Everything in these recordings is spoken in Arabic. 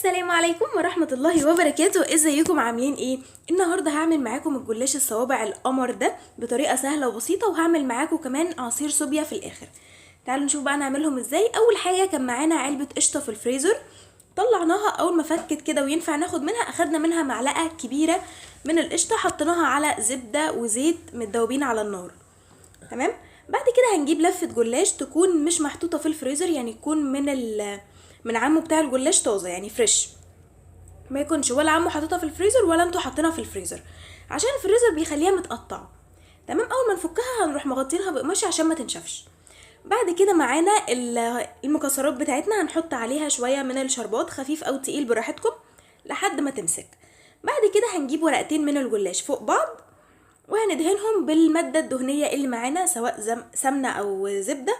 السلام عليكم ورحمة الله وبركاته. ازيكم عاملين ايه؟ النهاردة هعمل معاكم الجلاش الصوابع القمر ده بطريقة سهلة وبسيطة، وهعمل معاكم كمان عصير صوبيا في الاخر. تعالوا نشوف بقى نعملهم ازاي. اول حاجة كان معانا علبة قشطة في الفريزر، طلعناها اول ما فكت كده وينفع ناخد منها، اخدنا منها معلقة كبيرة من القشطة، حطيناها على زبدة وزيت متدوبين على النار. تمام. بعد كده هنجيب لفة جلاش تكون مش محطوطة في الفريزر، يعني تكون من عمو بتاع الجلاش طازة، يعني فريش، ما يكونش ولا عمو حاططها في الفريزر ولا انتوا حاطينها في الفريزر، عشان الفريزر بيخليها متقطعه. تمام. اول ما نفكها هنروح مغطينها بقماش عشان ما تنشفش. بعد كده معانا المكسرات بتاعتنا، هنحط عليها شويه من الشربات، خفيف او تقيل براحتكم لحد ما تمسك. بعد كده هنجيب ورقتين من الجلاش فوق بعض، وهندهنهم بالماده الدهنيه اللي معانا، سواء سمنه او زبده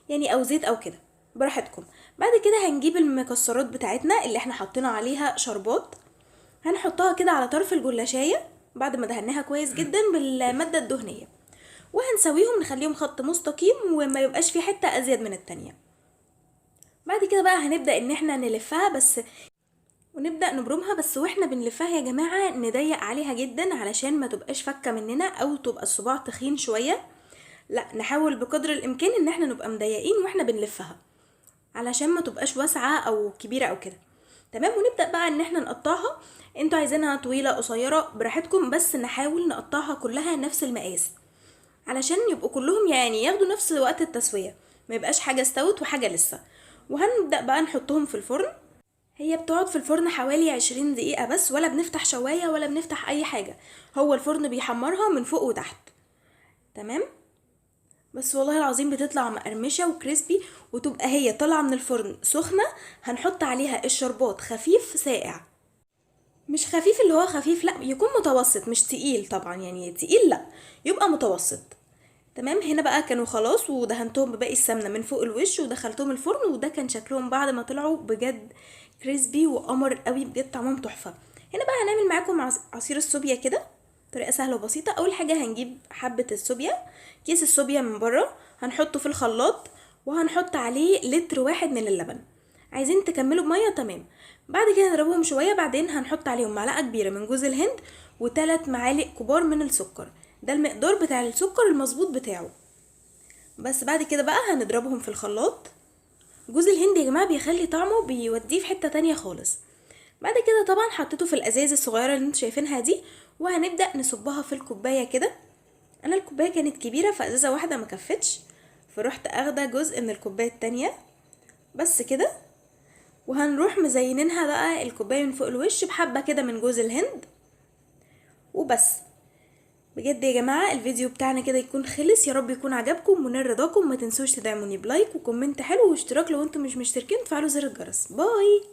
يعني، او زيت او كده براحتكم. بعد كده هنجيب المكسرات بتاعتنا اللي احنا حطينا عليها شربات، هنحطها كده على طرف الجلاشية بعد ما دهناها كويس جدا بالمادة الدهنية، وهنسويهم نخليهم خط مستقيم وما يبقاش في حتة ازيد من التانية. بعد كده بقى هنبدأ ان احنا نلفها بس، ونبدأ نبرمها بس. واحنا بنلفها يا جماعة نضيق عليها جدا علشان ما تبقاش فكة مننا او تبقى الصباع تخين شوية، لا نحاول بقدر الامكان ان احنا نبقى مضيقين واحنا بنلفها علشان ما تبقاش واسعة او كبيرة او كده. تمام. ونبدأ بقى ان احنا نقطعها، انتوا عايزينها طويلة قصيرة براحتكم، بس نحاول نقطعها كلها نفس المقاس علشان يبقوا كلهم يعني ياخدوا نفس وقت التسوية، ما يبقاش حاجة استوت وحاجة لسه. وهنبدأ بقى نحطهم في الفرن. هي بتقعد في الفرن حوالي 20 دقيقة بس، ولا بنفتح شواية ولا بنفتح اي حاجة، هو الفرن بيحمرها من فوق وتحت. تمام. بس والله العظيم بتطلع مقرمشة وكريسبي، وتبقى هي طالعة من الفرن سخنة. هنحط عليها الشربات خفيف ساقع، مش خفيف اللي هو خفيف، لا يكون متوسط، مش تقيل طبعا، يعني تقيل لا، يبقى متوسط. تمام. هنا بقى كانوا خلاص ودهنتهم بباقي السمنة من فوق الوش ودخلتهم الفرن، وده كان شكلهم بعد ما طلعوا بجد كريسبي وقمر قوي، بجد طعمهم تحفة. هنا بقى هنعمل معاكم عصير الصوبيا كده، طريقة سهلة وبسيطة. اول حاجة هنجيب حبة الصوبيا، كيس الصوبيا من بره، هنحطه في الخلاط وهنحط عليه لتر واحد من اللبن. عايزين تكملوا بمية تمام. بعد كده نضربهم شوية، بعدين هنحط عليهم معلقة كبيرة من جوز الهند و3 معالق كبار من السكر، ده المقدار بتاع السكر المظبوط بتاعه. بس بعد كده بقى هنضربهم في الخلاط. جوز الهند يا جماعة بيخلي طعمه بيوديه في حتة تانية خالص. بعد كده طبعا حطيته في الازاز الصغيرة اللي انتوا شايفينها دي، وهنبدأ نصبها في الكوباية كده. انا الكوباية كانت كبيرة فازازة واحدة ما كفتش، فرحت اخده جزء من الكوباية التانية بس كده. وهنروح مزينينها بقى الكوباية من فوق الوش بحبة كده من جوز الهند وبس. بجد يا جماعة الفيديو بتاعنا كده يكون خلص، يا رب يكون عجبكم ونال رضاكم. ما تنسوش تدعموني بلايك وكومنت حلو واشتراك لو انتم مش مشتركين، تفعلوا زر الجرس. باي.